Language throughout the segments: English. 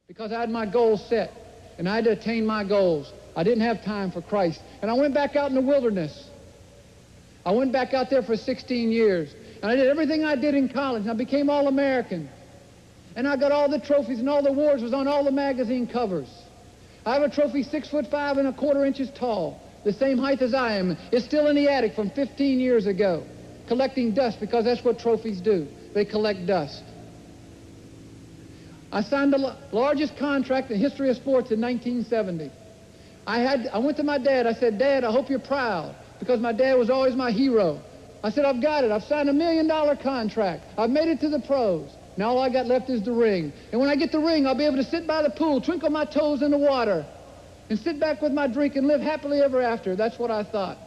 because I had my goals set, and I had to attain my goals. I didn't have time for Christ. And I went back out in the wilderness. I went back out there for 16 years. And I did everything I did in college. And I became All-American. And I got all the trophies, and all the awards was on all the magazine covers. I have a trophy 6'5" and 1/4 inches tall, the same height as I am. It's still in the attic from 15 years ago, collecting dust, because that's what trophies do. They collect dust. I signed the largest contract in the history of sports in 1970. I went to my dad. I said, "Dad, I hope you're proud," because my dad was always my hero. I said, "I've got it. I've signed $1 million contract. I've made it to the pros. Now all I got left is the ring. And when I get the ring, I'll be able to sit by the pool, twinkle my toes in the water, and sit back with my drink and live happily ever after." That's what I thought.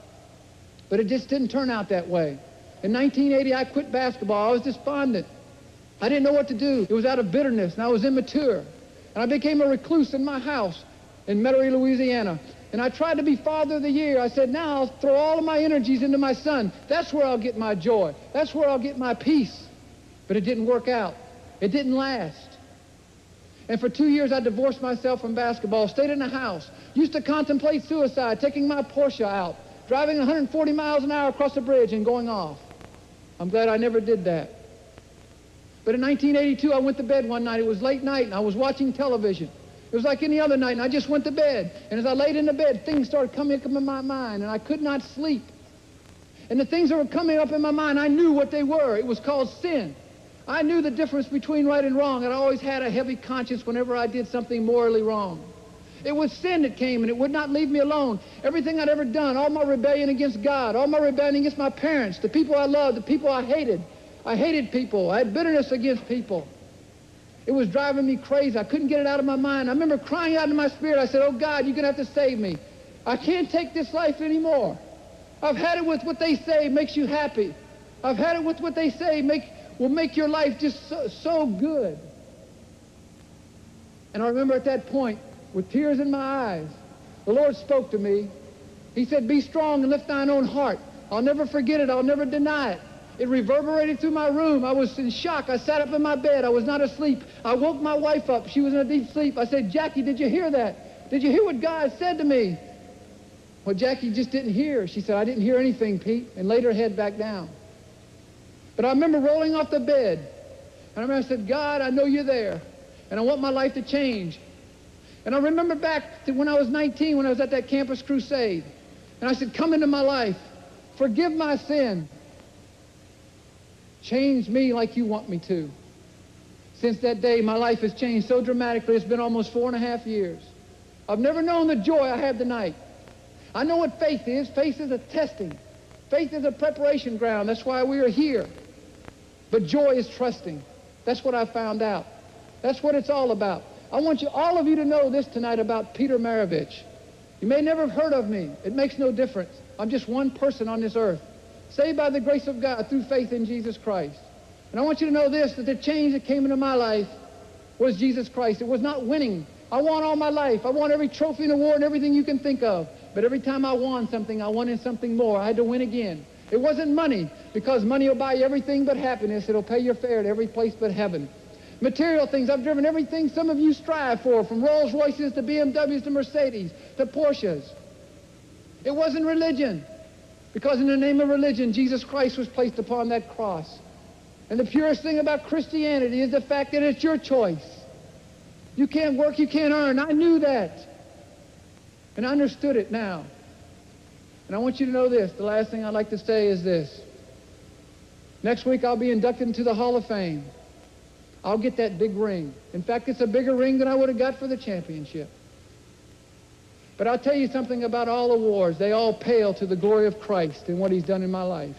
But it just didn't turn out that way. In 1980, I quit basketball. I was despondent. I didn't know what to do. It was out of bitterness, and I was immature. And I became a recluse in my house in Metairie, Louisiana. And I tried to be Father of the Year. I said, now I'll throw all of my energies into my son. That's where I'll get my joy. That's where I'll get my peace. But it didn't work out. It didn't last. And for 2 years, I divorced myself from basketball, stayed in the house, used to contemplate suicide, taking my Porsche out, driving 140 miles an hour across the bridge and going off. I'm glad I never did that. But in 1982, I went to bed one night. It was late night, and I was watching television. It was like any other night, and I just went to bed. And as I laid in the bed, things started coming up in my mind, and I could not sleep. And the things that were coming up in my mind, I knew what they were. It was called sin. I knew the difference between right and wrong, and I always had a heavy conscience whenever I did something morally wrong. It was sin that came, and it would not leave me alone. Everything I'd ever done, all my rebellion against God, all my rebellion against my parents, the people I loved, the people I hated. I hated people. I had bitterness against people. It was driving me crazy. I couldn't get it out of my mind. I remember crying out in my spirit. I said, "Oh, God, you're going to have to save me. I can't take this life anymore. I've had it with what they say makes you happy. I've had it with what they say will make your life just so good." And I remember at that point, with tears in my eyes, the Lord spoke to me. He said, "Be strong and lift thine own heart." I'll never forget it. I'll never deny it. It reverberated through my room. I was in shock. I sat up in my bed. I was not asleep. I woke my wife up. She was in a deep sleep. I said, "Jackie, did you hear that? Did you hear what God said to me?" Well, Jackie just didn't hear. She said, "I didn't hear anything, Pete," and laid her head back down. But I remember rolling off the bed. And I remember I said, "God, I know you're there, and I want my life to change." And I remember back to when I was 19, when I was at that campus crusade. And I said, "Come into my life. Forgive my sin. Change me like you want me to." Since that day, my life has changed so dramatically. It's been almost 4.5 years. I've never known the joy I have tonight. I know what faith is. Faith is a testing. Faith is a preparation ground. That's why we are here. But joy is trusting. That's what I found out. That's what it's all about. I want all of you to know this tonight about Peter Maravich. You may never have heard of me. It makes no difference. I'm just one person on this earth, saved by the grace of God through faith in Jesus Christ. And I want you to know this, that the change that came into my life was Jesus Christ. It was not winning. I won all my life. I won every trophy and award and everything you can think of. But every time I won something, I wanted something more. I had to win again. It wasn't money, because money will buy you everything but happiness. It'll pay your fare to every place but heaven. Material things, I've driven everything some of you strive for, from Rolls Royces to BMWs to Mercedes to Porsches. It wasn't religion. Because in the name of religion, Jesus Christ was placed upon that cross. And the purest thing about Christianity is the fact that it's your choice. You can't work, you can't earn. I knew that. And I understood it now. And I want you to know this. The last thing I'd like to say is this. Next week, I'll be inducted into the Hall of Fame. I'll get that big ring. In fact, it's a bigger ring than I would have got for the championship. But I'll tell you something about all awards. They all pale to the glory of Christ and what he's done in my life.